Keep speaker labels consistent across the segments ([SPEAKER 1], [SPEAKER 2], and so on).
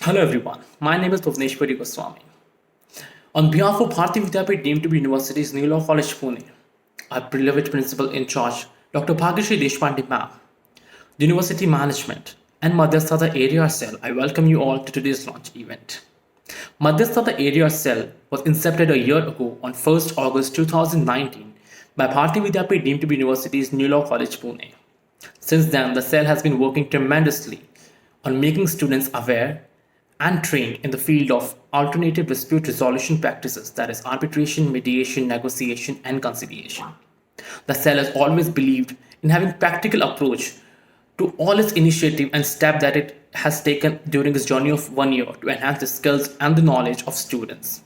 [SPEAKER 1] Hello everyone, my name is Bhuvneshwari Goswami. On behalf of Bharati Vidyapeeth deemed to be University's New Law College Pune, our beloved principal in charge, Dr. Bhagyashree Deshpande ma'am, the University Management, and Madhyasthata Area Cell, I welcome you all to today's launch event. Madhyasthata Area Cell was incepted a year ago on 1st August 2019 by Bharati Vidyapeeth deemed to be University's New Law College Pune. Since then, the cell has been working tremendously on making students aware and trained in the field of alternative dispute resolution practices, that is, arbitration, mediation, negotiation, and conciliation. The cell has always believed in having practical approach to all its initiative and step that it has taken during its journey of 1 year to enhance the skills and the knowledge of students.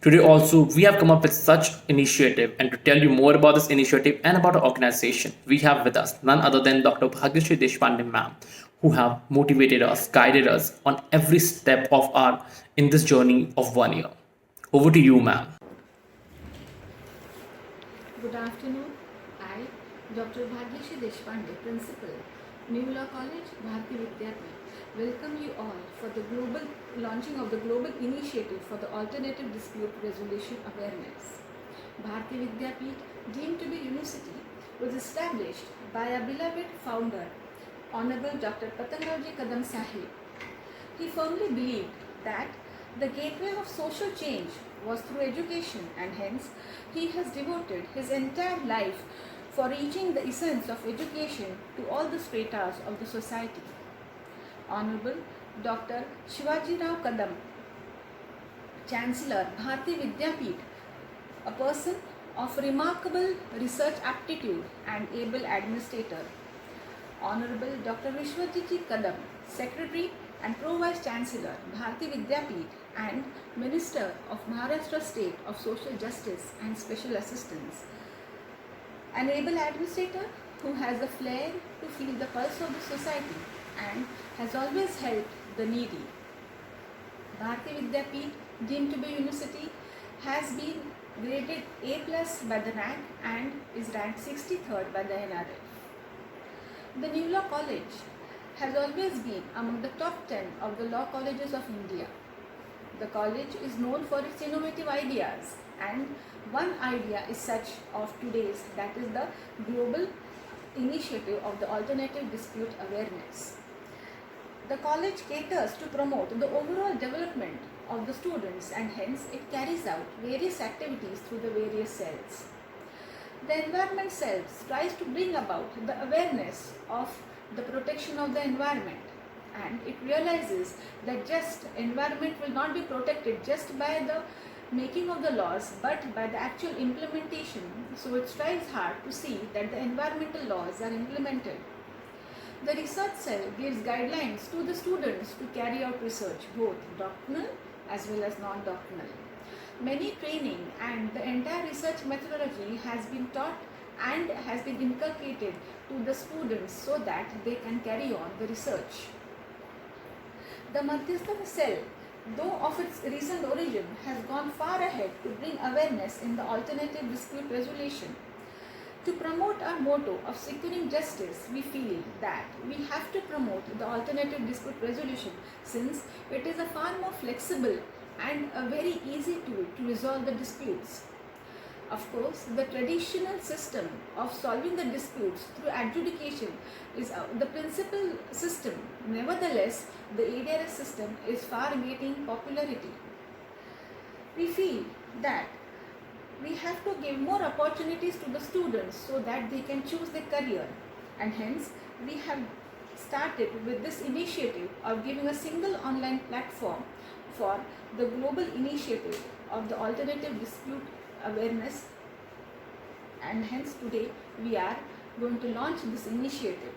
[SPEAKER 1] Today also, we have come up with such initiative, and to tell you more about this initiative and about our organization, we have with us none other than Dr. Bhagyashree Deshpande ma'am, who have motivated us, guided us on every step of our in this journey of 1 year. Over to you, ma'am.
[SPEAKER 2] Good afternoon. I, Dr. Bhagyashree Deshpande, Principal, New Law College, Bharati Vidyapeeth, welcome you all for the launching of the global initiative for the alternative dispute resolution awareness. Bharati Vidyapeeth, deemed to be university, was established by our beloved founder, Honorable Dr. Patangaji Kadam Sahib. He firmly believed that the gateway of social change was through education, and hence he has devoted his entire life for reaching the essence of education to all the stratas of the society. Honorable Dr. Shivaji Rao Kadam, Chancellor, Bharati Vidyapeeth, a person of remarkable research aptitude and able administrator. Honorable Dr. Vishwajit Kadam, Secretary and Pro-Vice Chancellor, Bharati Vidyapeeth and Minister of Maharashtra State of Social Justice and Special Assistance. An able administrator who has a flair to feel the pulse of the society and has always helped the needy. Bharati Vidyapeeth, deemed to be university, has been graded A+ by the rank and is ranked 63rd by the NRF. The New Law College has always been among the top 10 of the law colleges of India. The college is known for its innovative ideas, and one idea is such of today's, that is the global initiative of the alternative dispute awareness. The college caters to promote the overall development of the students, and hence it carries out various activities through the various cells. The environment cell tries to bring about the awareness of the protection of the environment, and it realizes that just environment will not be protected just by the making of the laws but by the actual implementation. So it strives hard to see that the environmental laws are implemented. The research cell gives guidelines to the students to carry out research, both doctrinal as well as non-doctrinal. Many training and the entire research methodology has been taught and has been inculcated to the students so that they can carry on the research. The Madhyasthata cell, though of its recent origin, has gone far ahead to bring awareness in the alternative dispute resolution. To promote our motto of securing justice, we feel that we have to promote the alternative dispute resolution, since it is a far more flexible and a very easy tool to resolve the disputes. Of course, the traditional system of solving the disputes through adjudication is the principal system. Nevertheless, the ADRS system is far gaining popularity. We feel that we have to give more opportunities to the students so that they can choose their career, and hence we have started with this initiative of giving a single online platform for the global initiative of the alternative dispute awareness, and hence today we are going to launch this initiative.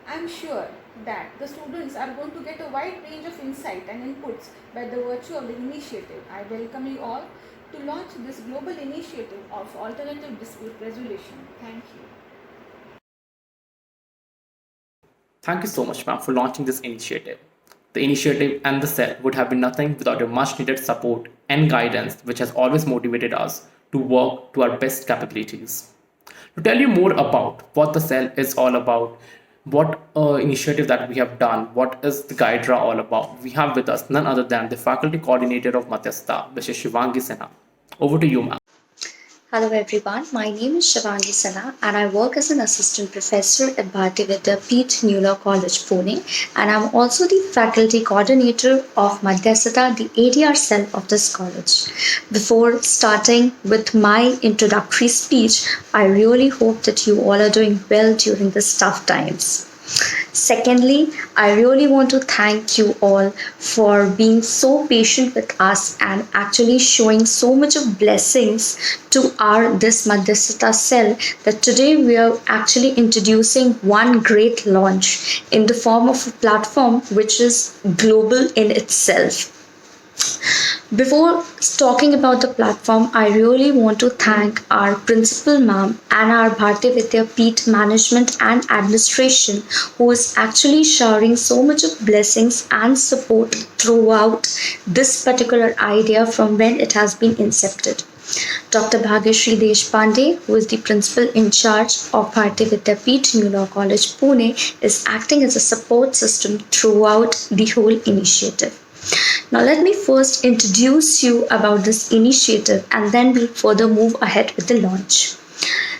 [SPEAKER 2] I am sure that the students are going to get a wide range of insight and inputs by the virtue of the initiative. I welcome you all to launch this global initiative of alternative dispute resolution. Thank you.
[SPEAKER 1] Thank you so much, ma'am, for launching this initiative. The initiative and the cell would have been nothing without your much needed support and guidance, which has always motivated us to work to our best capabilities. To tell you more about what the cell is all about, what initiative that we have done, what is the Guidra all about. We have with us none other than the faculty coordinator of Madhyastha, Mrs. Shivangi Sinha. Over to you, ma'am.
[SPEAKER 3] Hello everyone, my name is Shivangi Sana and I work as an assistant professor at Bharati Vidyapeeth New College, Pune, and I'm also the faculty coordinator of Madhyastha, the ADR cell of this college. Before starting with my introductory speech, I really hope that you all are doing well during these tough times. Secondly, I really want to thank you all for being so patient with us and actually showing so much of blessings to our this Madhyastha cell that today we are actually introducing one great launch in the form of a platform which is global in itself. Before talking about the platform, I really want to thank our principal ma'am and our Bharati Vidyapeeth management and administration who is actually showering so much of blessings and support throughout this particular idea from when it has been incepted. Dr. Bhagyashree Deshpande, who is the principal in charge of Bharati Vidyapeeth New Law College, Pune, is acting as a support system throughout the whole initiative. Now, let me first introduce you about this initiative and then we'll further move ahead with the launch.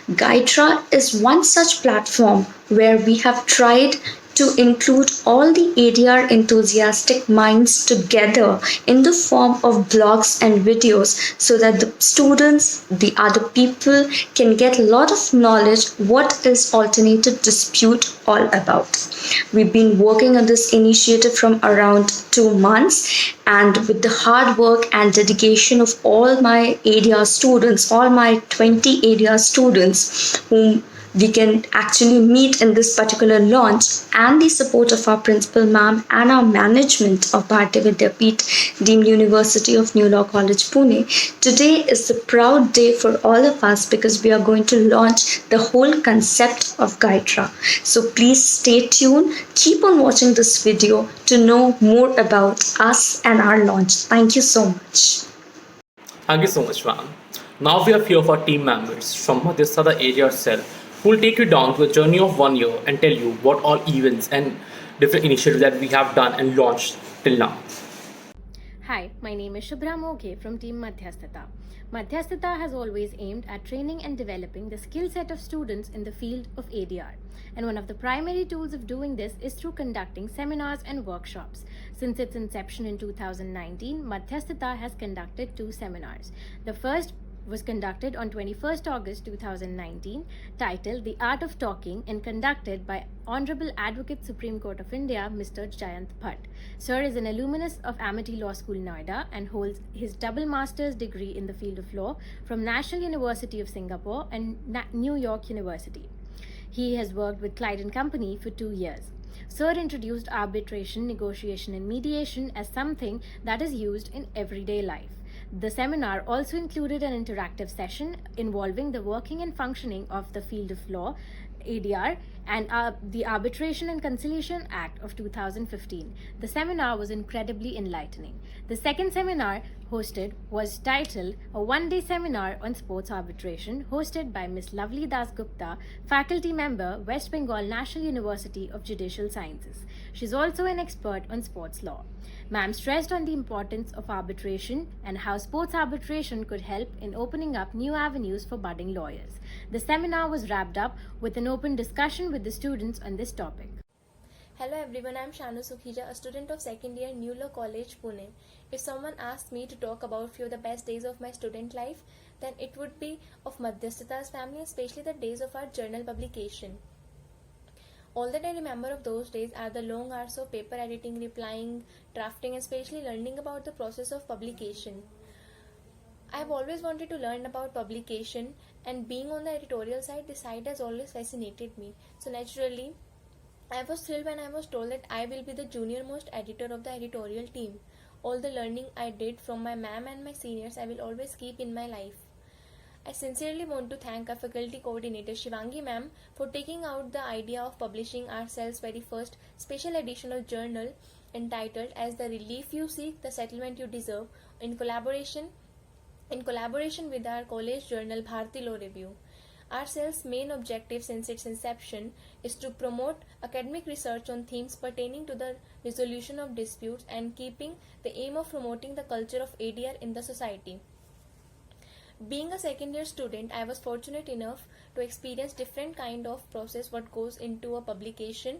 [SPEAKER 3] Guidra is one such platform where we have tried to include all the ADR enthusiastic minds together in the form of blogs and videos so that the students, the other people can get a lot of knowledge what is alternative dispute all about. We've been working on this initiative from around 2 months, and with the hard work and dedication of all my ADR students, all my 20 ADR students whom we can actually meet in this particular launch, and the support of our principal ma'am and our management of Bharati Vidyapeeth Deemed University of New Law College, Pune. Today is a proud day for all of us because we are going to launch the whole concept of Guidra. So please stay tuned, keep on watching this video to know more about us and our launch. Thank you so much.
[SPEAKER 1] Thank you so much, ma'am. Now we have few of our team members from Madhyastha, the area cell, who will take you down to a journey of 1 year and tell you what all events and different initiatives that we have done and launched till now.
[SPEAKER 4] Hi, my name is Shubhra Moghe from Team Madhyastha. Madhyastha has always aimed at training and developing the skill set of students in the field of ADR. And one of the primary tools of doing this is through conducting seminars and workshops. Since its inception in 2019, Madhyastha has conducted 2 seminars. The first was conducted on 21st August 2019, titled The Art of Talking and conducted by Honorable Advocate Supreme Court of India, Mr. Jayant Bhatt. Sir is an alumnus of Amity Law School, Noida, and holds his double master's degree in the field of law from National University of Singapore and New York University. He has worked with Clyde & Company for 2 years. Sir introduced arbitration, negotiation, and mediation as something that is used in everyday life. The seminar also included an interactive session involving the working and functioning of the field of law, ADR, and the Arbitration and Conciliation Act of 2015. The seminar was incredibly enlightening. The second seminar hosted was titled A One-Day Seminar on Sports Arbitration, hosted by Ms. Lovely Das Gupta, faculty member, West Bengal National University of Judicial Sciences. She is also an expert on sports law. Ma'am stressed on the importance of arbitration and how sports arbitration could help in opening up new avenues for budding lawyers. The seminar was wrapped up with an open discussion with the students on this topic.
[SPEAKER 5] Hello everyone, I am Shanu Sukhija, a student of second year New Law College, Pune. If someone asked me to talk about few of the best days of my student life, then it would be of Madhyastha's family, especially the days of our journal publication. All that I remember of those days are the long hours of paper editing, replying, drafting, and especially learning about the process of publication. I have always wanted to learn about publication, and being on the editorial side, this side has always fascinated me. So naturally, I was thrilled when I was told that I will be the junior most editor of the editorial team. All the learning I did from my ma'am and my seniors, I will always keep in my life. I sincerely want to thank our faculty coordinator Shivangi ma'am for taking out the idea of publishing our cell's very first special edition of journal entitled As the Relief You Seek, the Settlement You Deserve in collaboration with our college journal Bharati Law Review. Our cell's main objective since its inception is to promote academic research on themes pertaining to the resolution of disputes and keeping the aim of promoting the culture of ADR in the society. Being a second year student, I was fortunate enough to experience different kind of process what goes into a publication,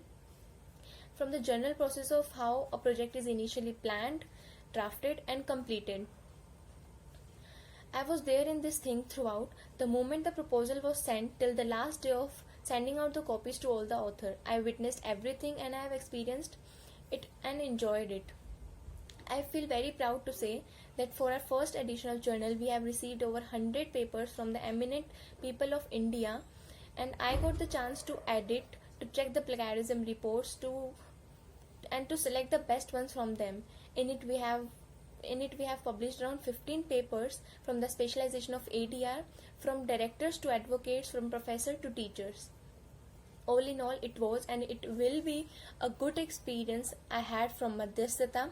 [SPEAKER 5] from the general process of how a project is initially planned, drafted and completed. I was there in this thing throughout, the moment the proposal was sent till the last day of sending out the copies to all the author. I witnessed everything and I have experienced it and enjoyed it. I feel very proud to say that for our first additional journal we have received over 100 papers from the eminent people of India, and I got the chance to edit, to check the plagiarism reports, and to select the best ones from them. In it we have published around 15 papers from the specialization of ADR, from directors to advocates, from professor to teachers. All in all, it was and it will be a good experience I had from Madhyasthata,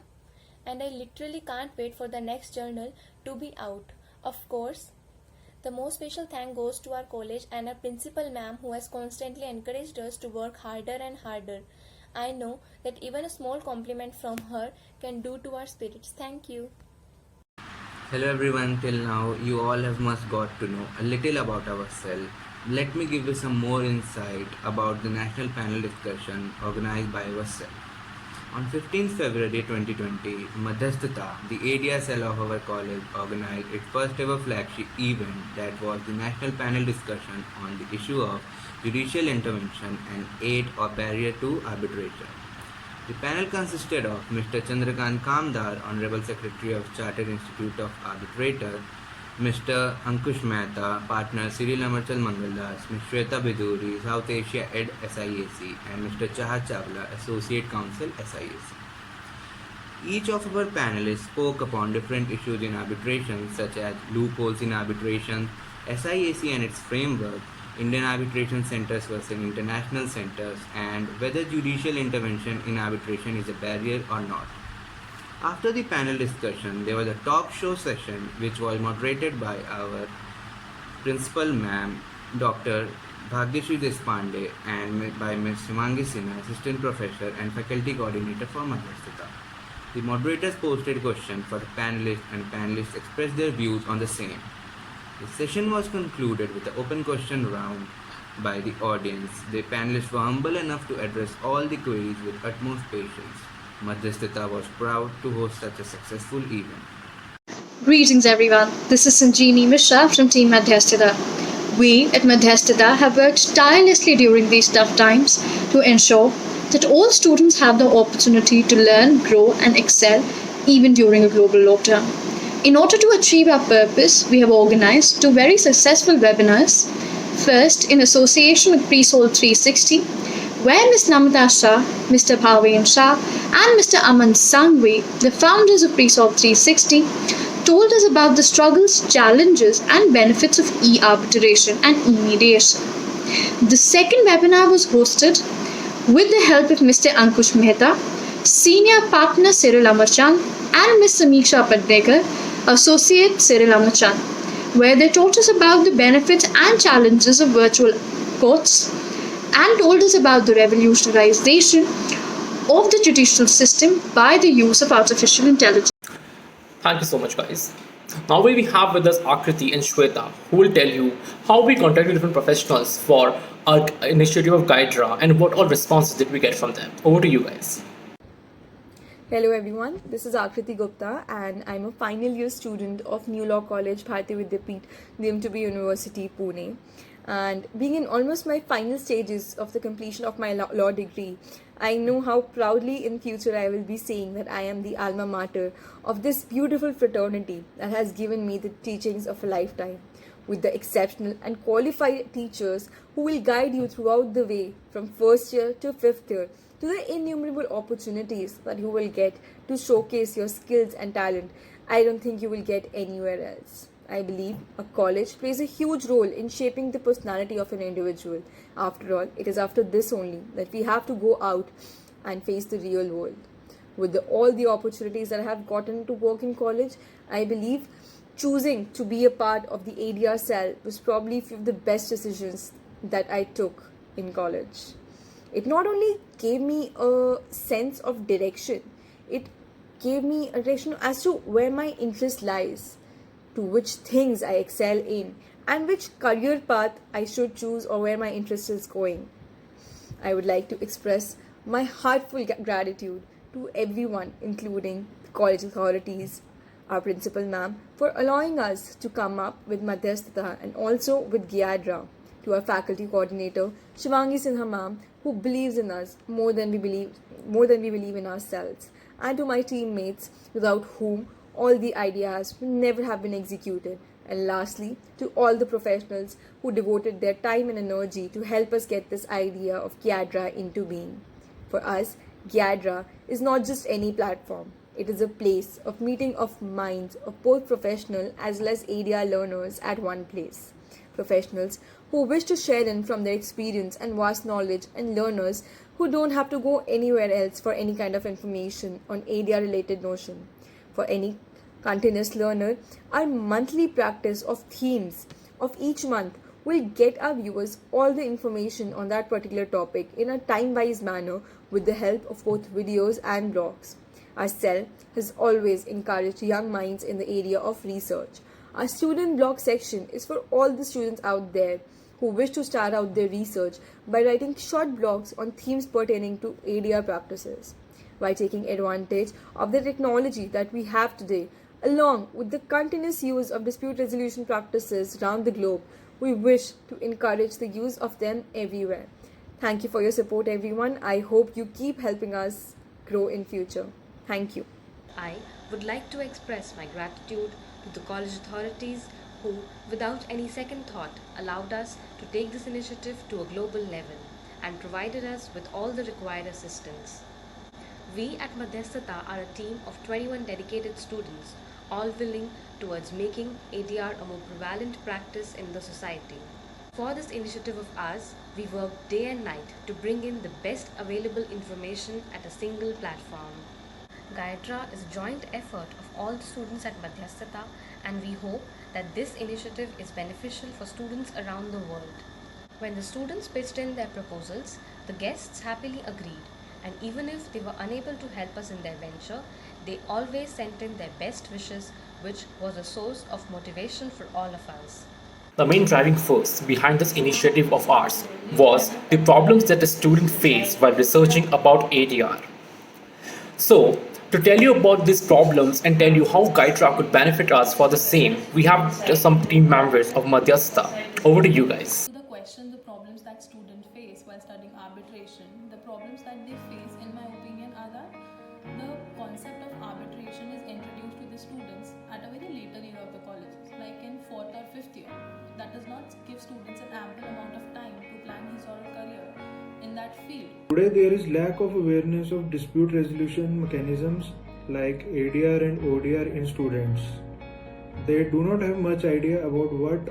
[SPEAKER 5] and I literally can't wait for the next journal to be out. Of course, the most special thank goes to our college and our principal ma'am, who has constantly encouraged us to work harder and harder. I know that even a small compliment from her can do to our spirits. Thank you.
[SPEAKER 6] Hello everyone, till now you all have must got to know a little about our cell. Let me give you some more insight about the national panel discussion organized by our cell. On 15th February 2020, Madhyasthata, the ADR cell of our college, organized its first ever flagship event, that was the national panel discussion on the issue of judicial intervention and aid or barrier to arbitration. The panel consisted of Mr. Chandrakant Kamdar, Honorable Secretary of Chartered Institute of Arbitrator, Mr. Ankush Mehta, Partner Cyril Amarchal Mangaldas, Ms. Shweta Biduri, South Asia Ed SIAC, and Mr. Chahat Chawla, Associate Counsel SIAC. Each of our panelists spoke upon different issues in arbitration, such as loopholes in arbitration, SIAC and its framework, Indian arbitration centers versus international centers, and whether judicial intervention in arbitration is a barrier or not. After the panel discussion, there was a talk show session which was moderated by our principal ma'am, Dr. Bhagyashree Deshpande, and by Ms. Shimangi Sinha, assistant professor and faculty coordinator for Madhyasthata. The moderators posted questions for the panelists, and panelists expressed their views on the same. The session was concluded with an open question round by the audience. The panelists were humble enough to address all the queries with utmost patience. Madhyasthata was proud to host such a successful event.
[SPEAKER 7] Greetings everyone, this is Sanjeevani Mishra from Team Madhyasthata. We at Madhyasthata have worked tirelessly during these tough times to ensure that all students have the opportunity to learn, grow and excel even during a global lockdown. In order to achieve our purpose, we have organized two very successful webinars. First, in association with PreSol 360, where Ms. Namita Shah, Mr. Bhavein Shah and Mr. Aman Sangvi, the founders of PreSol 360, told us about the struggles, challenges and benefits of e-arbitration and e-mediation. The second webinar was hosted with the help of Mr. Ankush Mehta, Senior Partner Cyril Amarchand and Ms. Samiksha Padnekar, Associate Cyril Amarchand, where they taught us about the benefits and challenges of virtual courts and told us about the revolutionization of the judicial system by the use of artificial intelligence.
[SPEAKER 1] Thank you so much, guys. Now we have with us Akriti and Shweta, who will tell you how we contacted different professionals for our initiative of Guidera and what all responses did we get from them. Over to you guys.
[SPEAKER 8] Hello everyone, this is Akriti Gupta and I'm a final year student of New Law College, Bharati Vidyapeeth, DMTB University, Pune. And being in almost my final stages of the completion of my law degree, I know how proudly in future I will be saying that I am the alma mater of this beautiful fraternity that has given me the teachings of a lifetime, with the exceptional and qualified teachers who will guide you throughout the way from first year to fifth year, to the innumerable opportunities that you will get to showcase your skills and talent. I don't think you will get anywhere else. I believe a college plays a huge role in shaping the personality of an individual. After all, it is after this only that we have to go out and face the real world. With all the opportunities that I have gotten to work in college, I believe choosing to be a part of the ADR cell was probably a few of the best decisions that I took in college. It not only gave me a sense of direction, it gave me a direction as to where my interest lies, to which things I excel in, and which career path I should choose or where my interest is going. I would like to express my heartfelt gratitude to everyone, including the college authorities, our principal ma'am, for allowing us to come up with Madhyasthita, and also with Gyadra, to our faculty coordinator, Shivangi Sinha ma'am, who believes in us more than we believe in ourselves, and to my teammates, without whom all the ideas would never have been executed. And lastly, to all the professionals who devoted their time and energy to help us get this idea of Gyadra into being. For us, Gyadra is not just any platform. It is a place of meeting of minds of both professional as well as ADR learners at one place. Professionals who wish to share in from their experience and vast knowledge, and learners who don't have to go anywhere else for any kind of information on ADR related notion. For any continuous learner, our monthly practice of themes of each month will get our viewers all the information on that particular topic in a time-wise manner with the help of both videos and blogs. Our cell has always encouraged young minds in the area of research. Our student blog section is for all the students out there who wish to start out their research by writing short blogs on themes pertaining to ADR practices. By taking advantage of the technology that we have today, along with the continuous use of dispute resolution practices around the globe, we wish to encourage the use of them everywhere. Thank you for your support, everyone. I hope you keep helping us grow in future. Thank you.
[SPEAKER 9] I would like to express my gratitude to the college authorities who, without any second thought, allowed us to take this initiative to a global level and provided us with all the required assistance. We at Madhyasthita are a team of 21 dedicated students, all willing towards making ADR a more prevalent practice in the society. For this initiative of ours, we work day and night to bring in the best available information at a single platform. Gyadra is a joint effort of all the students at Madhyasthita, and we hope that this initiative is beneficial for students around the world. When the students pitched in their proposals, the guests happily agreed, and even if they were unable to help us in their venture, they always sent in their best wishes, which was a source of motivation for all of us.
[SPEAKER 1] The main driving force behind this initiative of ours was the problems that the student faced while researching about ADR. So, to tell you about these problems and tell you how Gyadra could benefit us for the same, we have some team members of Madhyasthita. Over to you guys.
[SPEAKER 10] To the question, the problems that students face while studying arbitration, the problems that they face, in my opinion, are that the concept of arbitration is introduced to the students at a very later year of the colleges, like in 4th or 5th year. That does not give students an ample amount of time to plan his or her career in that field.
[SPEAKER 11] Today there is lack of awareness of dispute resolution mechanisms like ADR and ODR in students. They do not have much idea about what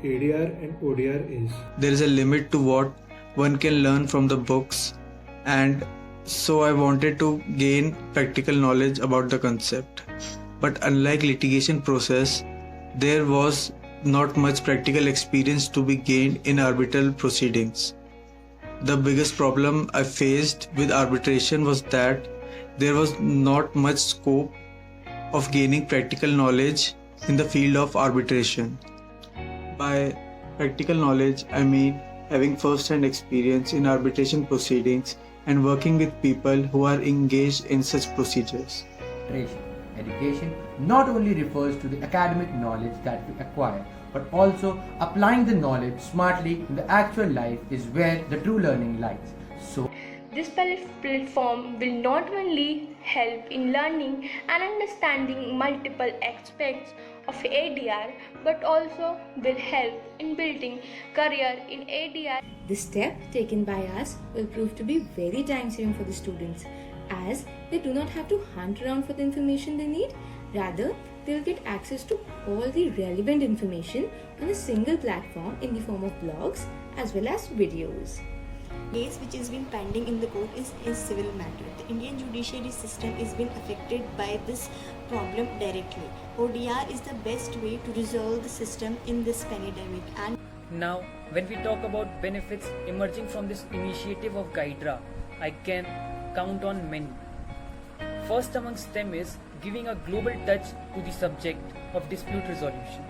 [SPEAKER 11] ADR and ODR is.
[SPEAKER 12] There is a limit to what one can learn from the books, and so I wanted to gain practical knowledge about the concept. But unlike litigation process, there was not much practical experience to be gained in arbitral proceedings. The biggest problem I faced with arbitration was that there was not much scope of gaining practical knowledge in the field of arbitration. By practical knowledge, I mean having first-hand experience in arbitration proceedings and working with people who are engaged in such procedures.
[SPEAKER 13] Education not only refers to the academic knowledge that we acquire, but also applying the knowledge smartly in the actual life is where the true learning lies. So,
[SPEAKER 14] this platform will not only help in learning and understanding multiple aspects of ADR, but also will help in building career in ADR.
[SPEAKER 15] This step taken by us will prove to be very time-saving for the students, as they do not have to hunt around for the information they need. Rather, they will get access to all the relevant information on a single platform in the form of blogs as well as videos.
[SPEAKER 16] case which has been pending in the court is civil matter. The Indian judiciary system is being affected by this problem directly. ODR is the best way to resolve the system in this pandemic. And
[SPEAKER 17] now, when we talk about benefits emerging from this initiative of GUIDRA, I can count on many. First amongst them is giving a global touch to the subject of dispute resolution.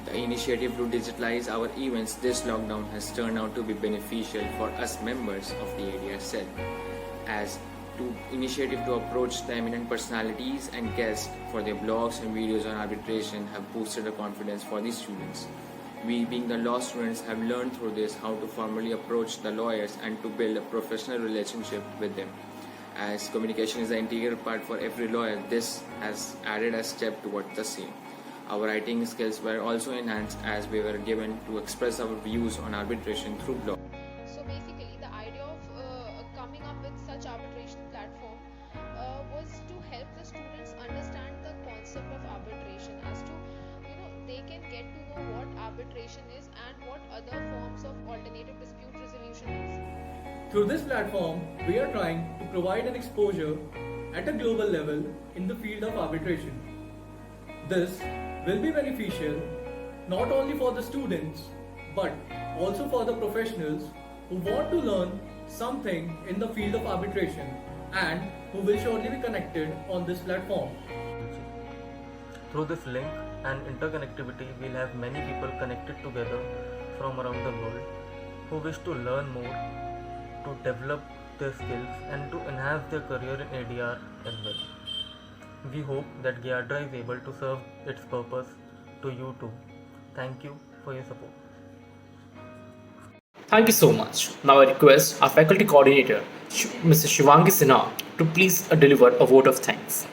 [SPEAKER 18] The initiative to digitalize our events this lockdown has turned out to be beneficial for us members of the ADR cell, as to initiative to approach the eminent personalities and guests for their blogs and videos on arbitration have boosted the confidence for the students. We, being the law students, have learned through this how to formally approach the lawyers and to build a professional relationship with them. As communication is an integral part for every lawyer, this has added a step towards the same. Our writing skills were also enhanced as we were given to express our views on arbitration through blog.
[SPEAKER 19] So basically, the idea of coming up with such arbitration platform was to help the students understand the concept of arbitration, as to they can get to know what arbitration is and what other forms of alternative dispute resolution is.
[SPEAKER 20] Through this platform, we are trying to provide an exposure at a global level in the field of arbitration. This will be beneficial not only for the students but also for the professionals who want to learn something in the field of arbitration and who will surely be connected on this platform.
[SPEAKER 21] Through this link and interconnectivity, we'll have many people connected together from around the world who wish to learn more, to develop their skills and to enhance their career in ADR as well. We hope that GUIDRA is able to serve its purpose to you too. Thank you for your support.
[SPEAKER 1] Thank you so much. Now I request our faculty coordinator, Mrs. Shivangi Sinha, to please deliver a vote of thanks.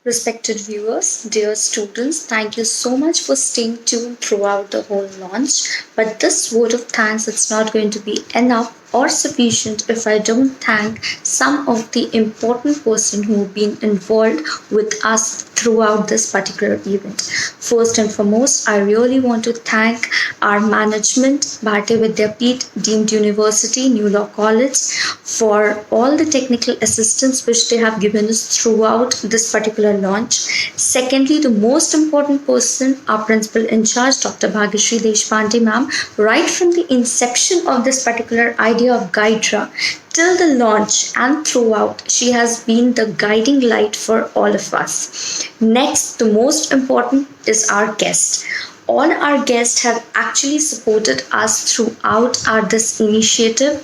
[SPEAKER 3] Respected viewers, dear students, thank you so much for staying tuned throughout the whole launch. But this vote of thanks, it's not going to be enough or sufficient if I don't thank some of the important persons who have been involved with us throughout this particular event. First and foremost, I really want to thank our management, Bharatiya Vidyapeeth Deemed University, New Law College, for all the technical assistance which they have given us throughout this particular launch. Secondly, the most important person, our principal in charge, Dr. Bhagyashree Deshpande ma'am, right from the inception of this particular idea of GUIDRA till the launch and throughout, she has been the guiding light for all of us. Next, the most important is our guest. All our guests have actually supported us throughout this initiative,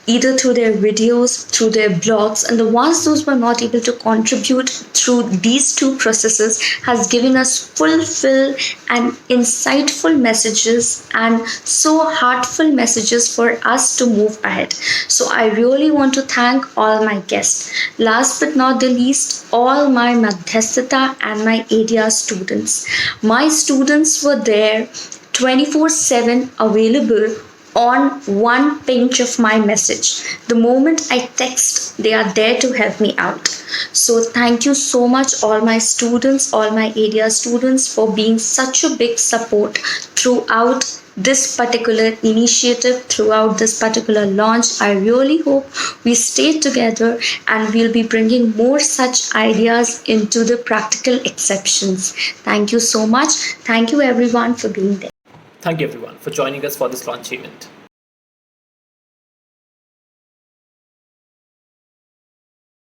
[SPEAKER 3] either through their videos, through their blogs, and the ones those were not able to contribute through these two processes has given us fulfilled and insightful messages and so heartful messages for us to move ahead. So I really want to thank all my guests. Last but not the least, all my Madhyasthita and my ADR students. My students were there 24/7 available on one pinch of my message. The moment I text, they are there to help me out. So thank you so much, all my students, all my ADR students, for being such a big support throughout this particular initiative, throughout this particular launch. I really hope we stay together and we'll be bringing more such ideas into the practical exceptions. Thank you so much. Thank you everyone for being there.
[SPEAKER 1] Thank you everyone for joining us for this launch event.